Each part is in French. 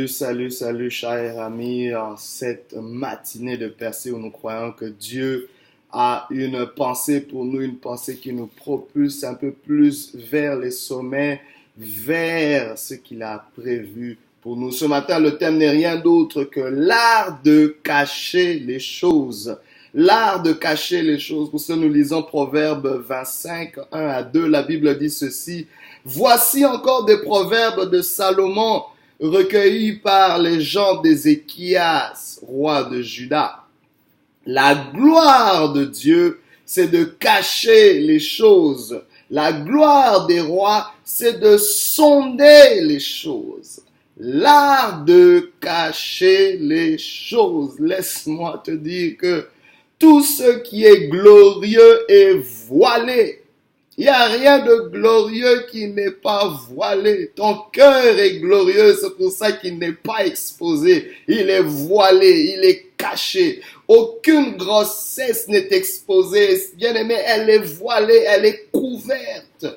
Salut, chers amis, en cette matinée de percée où nous croyons que Dieu a une pensée pour nous, une pensée qui nous propulse un peu plus vers les sommets, vers ce qu'il a prévu pour nous. Ce matin, le thème n'est rien d'autre que l'art de cacher les choses. L'art de cacher les choses. Pour ça, nous lisons Proverbes 25, 1 à 2. La Bible dit ceci. Voici encore des proverbes de Salomon recueillis par les gens d'Ézéchias, roi de Juda. La gloire de Dieu, c'est de cacher les choses. La gloire des rois, c'est de sonder les choses. L'art de cacher les choses. Laisse-moi te dire que tout ce qui est glorieux est voilé. Il n'y a rien de glorieux qui n'est pas voilé. Ton cœur est glorieux, c'est pour ça qu'il n'est pas exposé. Il est voilé, il est caché. Aucune grossesse n'est exposée. Bien aimé, elle est voilée, elle est couverte.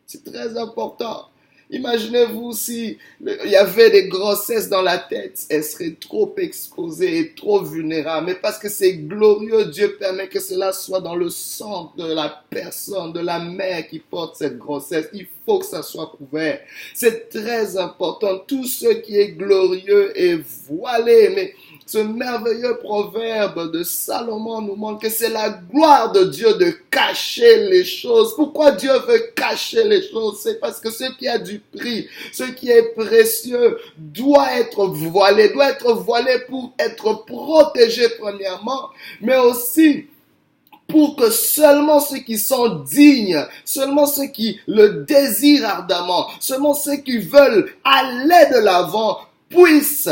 C'est très important. Imaginez-vous si il y avait des grossesses dans la tête, elles seraient trop exposées et trop vulnérables. Mais parce que c'est glorieux, Dieu permet que cela soit dans le sang de la personne, de la mère qui porte cette grossesse. Il faut que ça soit couvert. C'est très important. Tout ce qui est glorieux est voilé. Mais ce merveilleux proverbe de Salomon nous montre que c'est la gloire de Dieu de cacher les choses. Pourquoi Dieu veut cacher les choses? C'est parce que ce qui a du prix, ce qui est précieux, doit être voilé pour être protégé premièrement, mais aussi pour que seulement ceux qui sont dignes, seulement ceux qui le désirent ardemment, seulement ceux qui veulent aller de l'avant puissent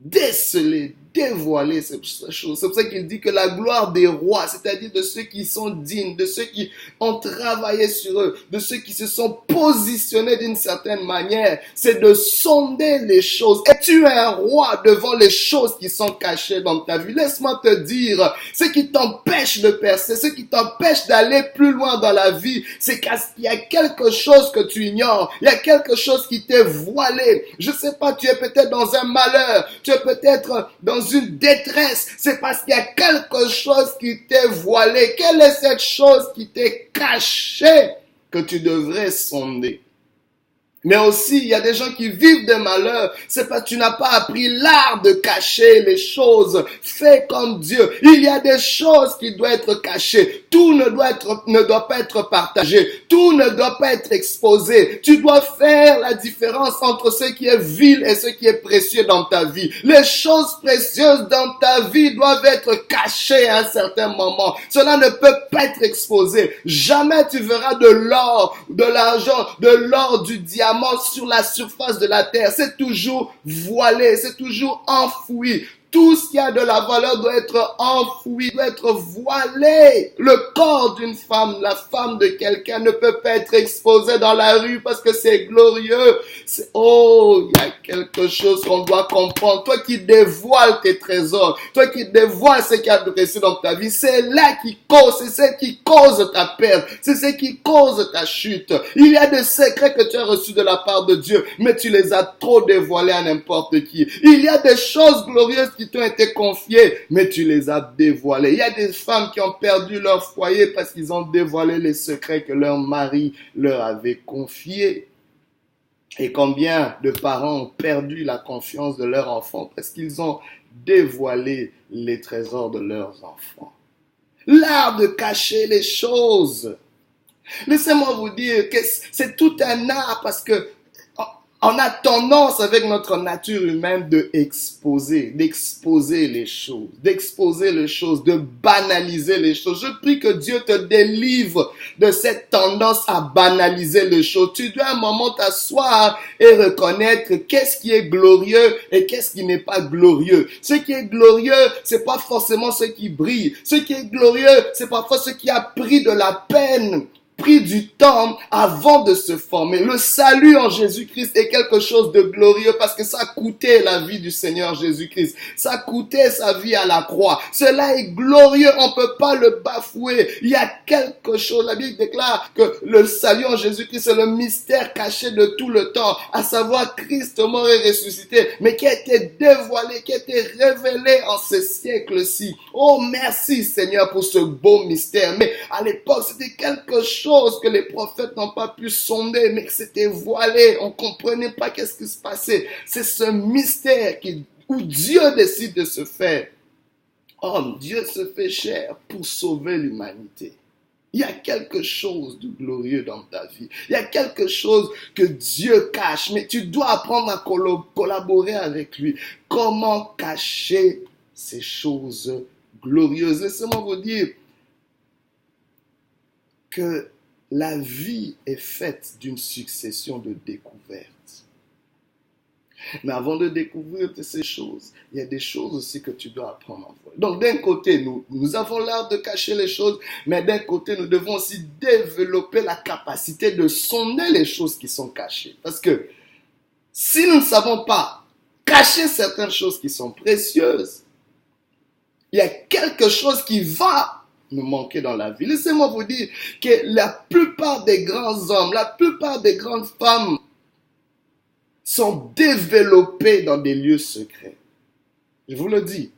déceler, dévoiler ces choses. C'est pour ça qu'il dit que la gloire des rois, c'est-à-dire de ceux qui sont dignes, de ceux qui ont travaillé sur eux, de ceux qui se sont positionnés d'une certaine manière, c'est de sonder les choses. Es-tu un roi devant les choses qui sont cachées dans ta vie? Laisse-moi te dire, ce qui t'empêche de percer, ce qui t'empêche d'aller plus loin dans la vie, c'est qu'il y a quelque chose que tu ignores, il y a quelque chose qui t'est voilé. Je sais pas, tu es peut-être dans un malheur, tu es peut-être dans une détresse, c'est parce qu'il y a quelque chose qui t'est voilé. Quelle est cette chose qui t'est cachée que tu devrais sonder? Mais aussi, il y a des gens qui vivent des malheurs. C'est parce que tu n'as pas appris l'art de cacher les choses. Fais comme Dieu. Il y a des choses qui doivent être cachées. Tout ne doit pas être partagé. Tout ne doit pas être exposé. Tu dois faire la différence entre ce qui est vil et ce qui est précieux dans ta vie. Les choses précieuses dans ta vie doivent être cachées à un certain moment. Cela ne peut pas être exposé. Jamais tu verras de l'or, de l'argent, de l'or, du diamant sur la surface de la terre. C'est toujours voilé, c'est toujours enfoui. Tout ce qui a de la valeur doit être enfoui, doit être voilé. Le corps d'une femme, la femme de quelqu'un ne peut pas être exposé dans la rue parce que c'est glorieux. Oh, il y a quelque chose qu'on doit comprendre. Toi qui dévoiles tes trésors, toi qui dévoiles ce qui a de précieux dans ta vie, c'est là qui cause, c'est ce qui cause ta perte, c'est ce qui cause ta chute. Il y a des secrets que tu as reçus de la part de Dieu, mais tu les as trop dévoilés à n'importe qui. Il y a des choses glorieuses qui t'ont été confiées, mais tu les as dévoilées. Il y a des femmes qui ont perdu leur foyer parce qu'ils ont dévoilé les secrets que leur mari leur avait confiés. Et combien de parents ont perdu la confiance de leurs enfants parce qu'ils ont dévoilé les trésors de leurs enfants. L'art de cacher les choses. Laissez-moi vous dire que c'est tout un art parce que on a tendance avec notre nature humaine d'exposer les choses, de banaliser les choses. Je prie que Dieu te délivre de cette tendance à banaliser les choses. Tu dois un moment t'asseoir et reconnaître qu'est-ce qui est glorieux et qu'est-ce qui n'est pas glorieux. Ce qui est glorieux, c'est pas forcément ce qui brille. Ce qui est glorieux, c'est parfois ce qui a pris de la peine pris du temps avant de se former. Le salut en Jésus-Christ est quelque chose de glorieux parce que ça a coûté la vie du Seigneur Jésus-Christ. Ça a coûté sa vie à la croix. Cela est glorieux, on ne peut pas le bafouer. Il y a quelque chose, la Bible déclare que le salut en Jésus-Christ c'est le mystère caché de tout le temps, à savoir Christ mort et ressuscité, mais qui a été dévoilé, qui a été révélé en ces siècles-ci. Oh, merci Seigneur pour ce beau mystère. Mais à l'époque, c'était quelque chose que les prophètes n'ont pas pu sonder, mais que c'était voilé. On ne comprenait pas qu'est-ce qui se passait. C'est ce mystère où Dieu décide de se faire homme. Dieu se fait chair pour sauver l'humanité. Il y a quelque chose de glorieux dans ta vie. Il y a quelque chose que Dieu cache, mais tu dois apprendre à collaborer avec lui. Comment cacher ces choses glorieuses? Laissez-moi vous dire que la vie est faite d'une succession de découvertes. Mais avant de découvrir ces choses, il y a des choses aussi que tu dois apprendre à voir. Donc d'un côté, nous avons l'art de cacher les choses, mais d'un côté, nous devons aussi développer la capacité de sonder les choses qui sont cachées. Parce que si nous ne savons pas cacher certaines choses qui sont précieuses, il y a quelque chose qui va nous manquer dans la vie. Laissez-moi vous dire que la plupart des grands hommes, la plupart des grandes femmes sont développés dans des lieux secrets. Je vous le dis.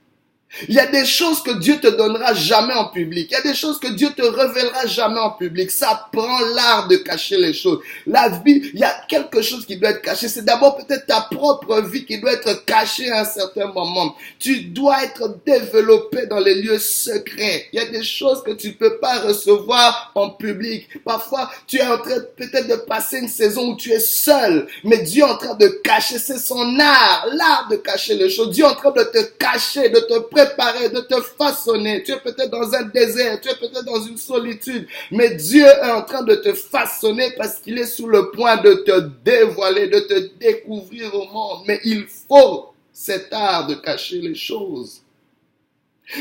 Il y a des choses que Dieu te donnera jamais en public. Il y a des choses que Dieu te révélera jamais en public. Ça prend l'art de cacher les choses. La vie, il y a quelque chose qui doit être caché. C'est d'abord peut-être ta propre vie qui doit être cachée à un certain moment. Tu dois être développé dans les lieux secrets. Il y a des choses que tu ne peux pas recevoir en public. Parfois, tu es en train peut-être de passer une saison où tu es seul. Mais Dieu est en train de cacher. C'est son art, l'art de cacher les choses. Dieu est en train de te cacher, de te préparer, de te façonner. Tu es peut-être dans un désert, tu es peut-être dans une solitude, mais Dieu est en train de te façonner parce qu'il est sur le point de te dévoiler, de te découvrir au monde. Mais il faut cet art de cacher les choses.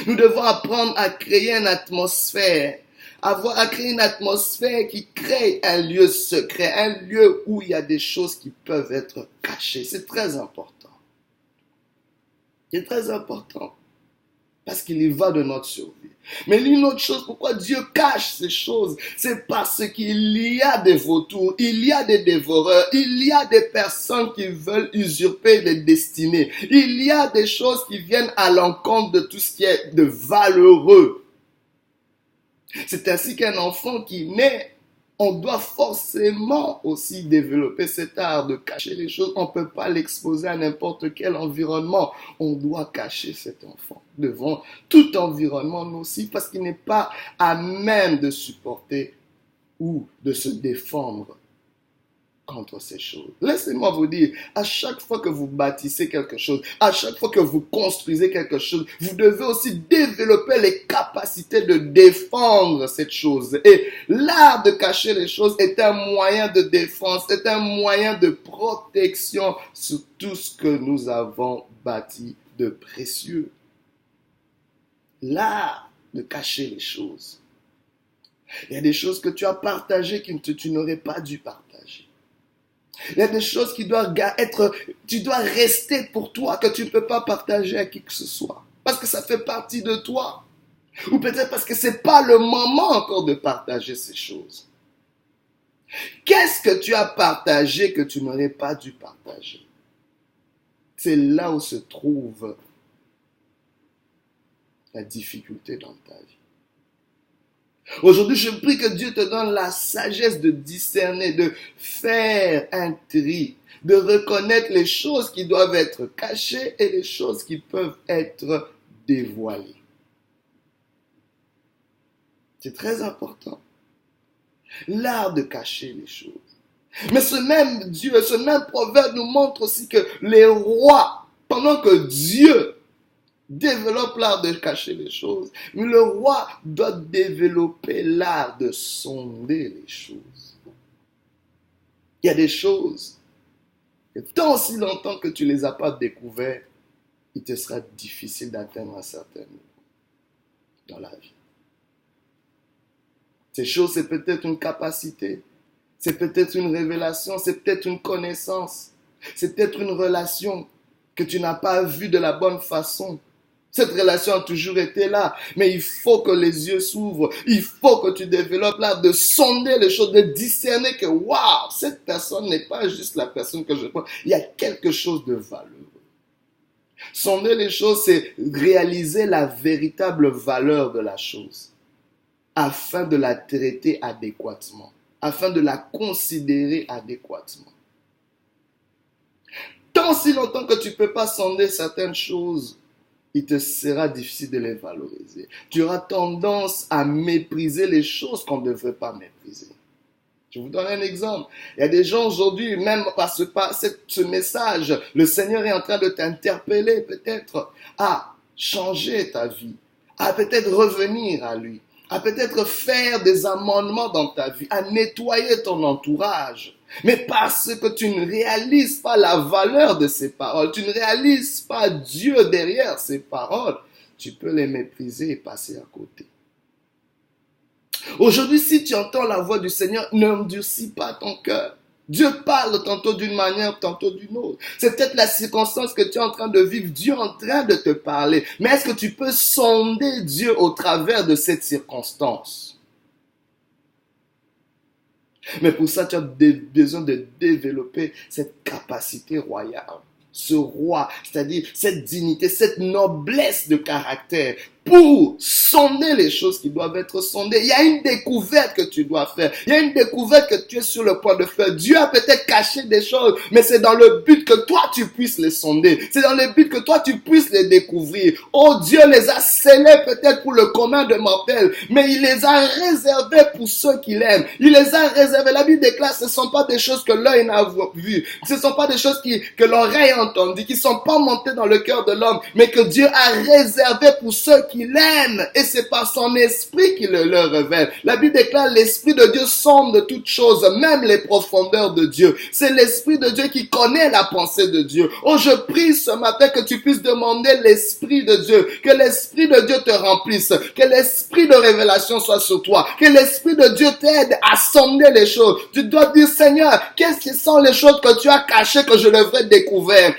Nous devons apprendre à créer une atmosphère, à créer une atmosphère qui crée un lieu secret, un lieu où il y a des choses qui peuvent être cachées. C'est très important. C'est très important. Parce qu'il y va de notre survie. Mais l'une autre chose, pourquoi Dieu cache ces choses, c'est parce qu'il y a des vautours, il y a des dévoreurs, il y a des personnes qui veulent usurper les destinées. Il y a des choses qui viennent à l'encontre de tout ce qui est de valeureux. C'est ainsi qu'un enfant qui naît, on doit forcément aussi développer cet art de cacher les choses. On ne peut pas l'exposer à n'importe quel environnement. On doit cacher cet enfant devant tout environnement nocif parce qu'il n'est pas à même de supporter ou de se défendre contre ces choses. Laissez-moi vous dire, à chaque fois que vous bâtissez quelque chose, à chaque fois que vous construisez quelque chose, vous devez aussi développer les capacités de défendre cette chose. Et l'art de cacher les choses est un moyen de défense, est un moyen de protection sur tout ce que nous avons bâti de précieux. L'art de cacher les choses. Il y a des choses que tu as partagées que tu n'aurais pas dû partager. Il y a des choses qui doivent être, tu dois rester pour toi, que tu ne peux pas partager à qui que ce soit. Parce que ça fait partie de toi. Ou peut-être parce que ce n'est pas le moment encore de partager ces choses. Qu'est-ce que tu as partagé que tu n'aurais pas dû partager? C'est là où se trouve la difficulté dans ta vie. Aujourd'hui, je prie que Dieu te donne la sagesse de discerner, de faire un tri, de reconnaître les choses qui doivent être cachées et les choses qui peuvent être dévoilées. C'est très important. L'art de cacher les choses. Mais ce même Dieu, ce même proverbe nous montre aussi que les rois, pendant que Dieu développe l'art de cacher les choses, mais le roi doit développer l'art de sonder les choses. Il y a des choses, et tant aussi longtemps que tu ne les as pas découvertes, il te sera difficile d'atteindre un certain niveau dans la vie. Ces choses, c'est peut-être une capacité, c'est peut-être une révélation, c'est peut-être une connaissance, c'est peut-être une relation que tu n'as pas vue de la bonne façon. Cette relation a toujours été là, mais il faut que les yeux s'ouvrent, il faut que tu développes l'art de sonder les choses, de discerner que waouh, cette personne n'est pas juste la personne que je pense, il y a quelque chose de valeureux. Sonder les choses, c'est réaliser la véritable valeur de la chose, afin de la traiter adéquatement, afin de la considérer adéquatement. Tant si longtemps que tu ne peux pas sonder certaines choses, il te sera difficile de les valoriser. Tu auras tendance à mépriser les choses qu'on ne devrait pas mépriser. Je vous donne un exemple. Il y a des gens aujourd'hui, même par ce message, le Seigneur est en train de t'interpeller peut-être à changer ta vie, à peut-être revenir à lui, à peut-être faire des amendements dans ta vie, à nettoyer ton entourage. Mais parce que tu ne réalises pas la valeur de ces paroles, tu ne réalises pas Dieu derrière ces paroles, tu peux les mépriser et passer à côté. Aujourd'hui, si tu entends la voix du Seigneur, n'endurcis pas ton cœur. Dieu parle tantôt d'une manière, tantôt d'une autre. C'est peut-être la circonstance que tu es en train de vivre. Dieu est en train de te parler. Mais est-ce que tu peux sonder Dieu au travers de cette circonstance? Mais pour ça, tu as besoin de développer cette capacité royale. Ce roi, c'est-à-dire cette dignité, cette noblesse de caractère pour sonder les choses qui doivent être sondées. Il y a une découverte que tu dois faire. Il y a une découverte que tu es sur le point de faire. Dieu a peut-être caché des choses, mais c'est dans le but que toi tu puisses les sonder. C'est dans le but que toi tu puisses les découvrir. Oh, Dieu les a scellés peut-être pour le commun de mortels, mais il les a réservés pour ceux qui l'aiment. Il les a réservés. La Bible déclare, ce ne sont pas des choses que l'œil n'a vues. Ce ne sont pas des choses que l'oreille a entendues, qui ne sont pas montées dans le cœur de l'homme, mais que Dieu a réservé pour ceux qui l'aime, et c'est par son esprit qu'il le leur révèle. La Bible déclare l'esprit de Dieu sonde toutes choses, même les profondeurs de Dieu. C'est l'esprit de Dieu qui connaît la pensée de Dieu. Oh, je prie ce matin que tu puisses demander l'esprit de Dieu, que l'esprit de Dieu te remplisse, que l'esprit de révélation soit sur toi, que l'esprit de Dieu t'aide à sonder les choses. Tu dois dire, Seigneur, qu'est-ce qui sont les choses que tu as cachées que je devrais découvrir?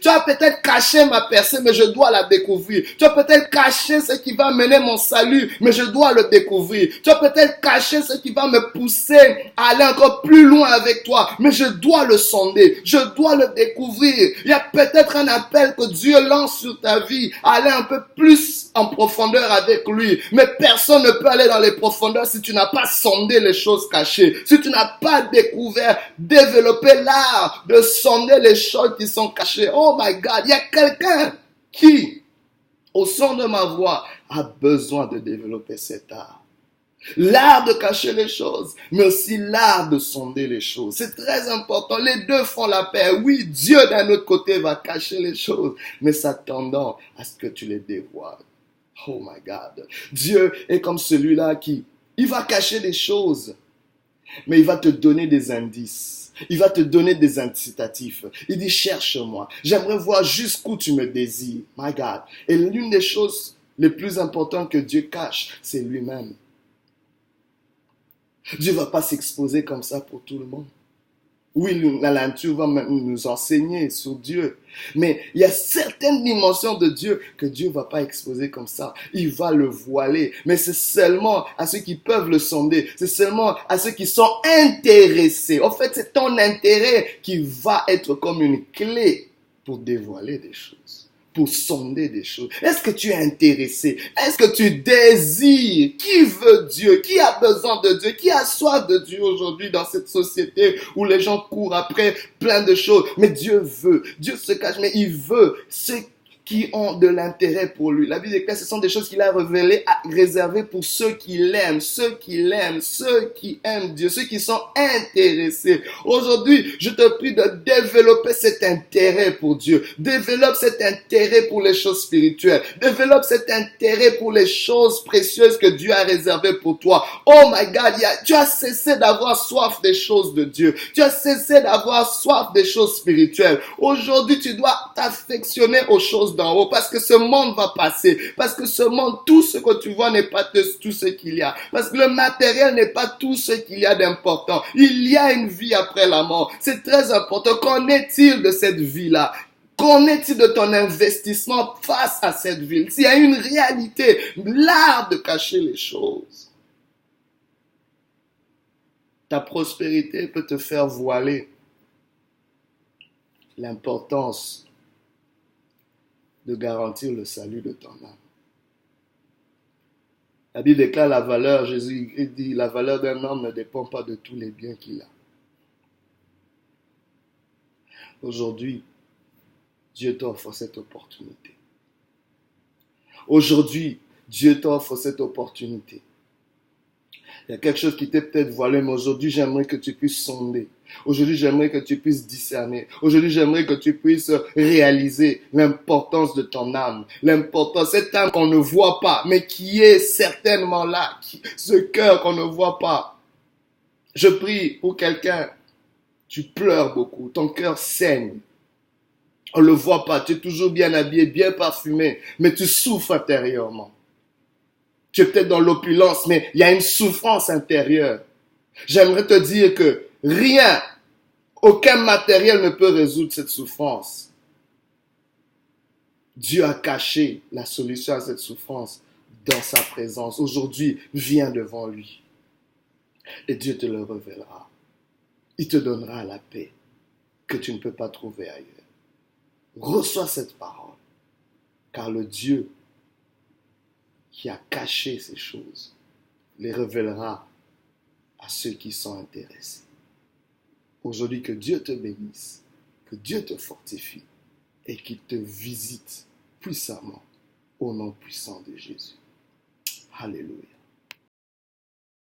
Tu as peut-être caché ma percée, mais je dois la découvrir. Tu as peut-être caché ce qui va mener mon salut, mais je dois le découvrir. Tu as peut-être caché ce qui va me pousser à aller encore plus loin avec toi, mais je dois le sonder, je dois le découvrir. Il y a peut-être un appel que Dieu lance sur ta vie, à aller un peu plus en profondeur avec lui, mais personne ne peut aller dans les profondeurs si tu n'as pas sondé les choses cachées, si tu n'as pas découvert, développé l'art de sonder les choses qui sont cachées. Oh my God, il y a quelqu'un qui, au son de ma voix, a besoin de développer cet art. L'art de cacher les choses, mais aussi l'art de sonder les choses. C'est très important. Les deux font la paix. Oui, Dieu d'un autre côté va cacher les choses, mais s'attendant à ce que tu les dévoiles. Oh my God. Dieu est comme celui-là il va cacher des choses, mais il va te donner des indices. Il va te donner des incitatifs. Il dit, cherche-moi. J'aimerais voir jusqu'où tu me désires. My God. Et l'une des choses les plus importantes que Dieu cache, c'est lui-même. Dieu ne va pas s'exposer comme ça pour tout le monde. Oui, la nature va nous enseigner sur Dieu. Mais il y a certaines dimensions de Dieu que Dieu ne va pas exposer comme ça. Il va le voiler. Mais c'est seulement à ceux qui peuvent le sonder. C'est seulement à ceux qui sont intéressés. En fait, c'est ton intérêt qui va être comme une clé pour dévoiler des choses, pour sonder des choses. Est-ce que tu es intéressé? Est-ce que tu désires? Qui veut Dieu? Qui a besoin de Dieu? Qui a soif de Dieu aujourd'hui dans cette société où les gens courent après plein de choses? Mais Dieu veut. Dieu se cache, mais il veut. Ceux qui ont de l'intérêt pour lui. La Bible déclare, ce sont des choses qu'il a réservées pour ceux qui l'aiment, ceux qui l'aiment, ceux qui aiment Dieu, ceux qui sont intéressés. Aujourd'hui, je te prie de développer cet intérêt pour Dieu. Développe cet intérêt pour les choses spirituelles. Développe cet intérêt pour les choses précieuses que Dieu a réservées pour toi. Oh my God, tu as cessé d'avoir soif des choses de Dieu. Tu as cessé d'avoir soif des choses spirituelles. Aujourd'hui, tu dois t'affectionner aux choses choses d'en haut, parce que ce monde va passer, parce que ce monde, tout ce que tu vois n'est pas tout ce qu'il y a, parce que le matériel n'est pas tout ce qu'il y a d'important. Il y a une vie après la mort. C'est très important. Qu'en est-il de cette vie-là? Qu'en est-il de ton investissement face à cette ville? S'il y a une réalité, l'art de cacher les choses. Ta prospérité peut te faire voiler l'importance de garantir le salut de ton âme. La Bible déclare la valeur, Jésus dit, la valeur d'un homme ne dépend pas de tous les biens qu'il a. Aujourd'hui, Dieu t'offre cette opportunité. Aujourd'hui, Dieu t'offre cette opportunité. Il y a quelque chose qui t'est peut-être voilé, mais aujourd'hui, j'aimerais que tu puisses sonder. Aujourd'hui, j'aimerais que tu puisses discerner. Aujourd'hui, j'aimerais que tu puisses réaliser l'importance de ton âme. L'importance, cette âme qu'on ne voit pas, mais qui est certainement là. Ce cœur qu'on ne voit pas. Je prie pour quelqu'un. Tu pleures beaucoup. Ton cœur saigne. On ne le voit pas. Tu es toujours bien habillé, bien parfumé, mais tu souffres intérieurement. Tu es peut-être dans l'opulence, mais il y a une souffrance intérieure. J'aimerais te dire que rien, aucun matériel ne peut résoudre cette souffrance. Dieu a caché la solution à cette souffrance dans sa présence. Aujourd'hui, viens devant lui. Et Dieu te le révélera. Il te donnera la paix que tu ne peux pas trouver ailleurs. Reçois cette parole, car le Dieu qui a caché ces choses les révélera à ceux qui sont intéressés. Aujourd'hui, que Dieu te bénisse, que Dieu te fortifie et qu'il te visite puissamment au nom puissant de Jésus. Alléluia.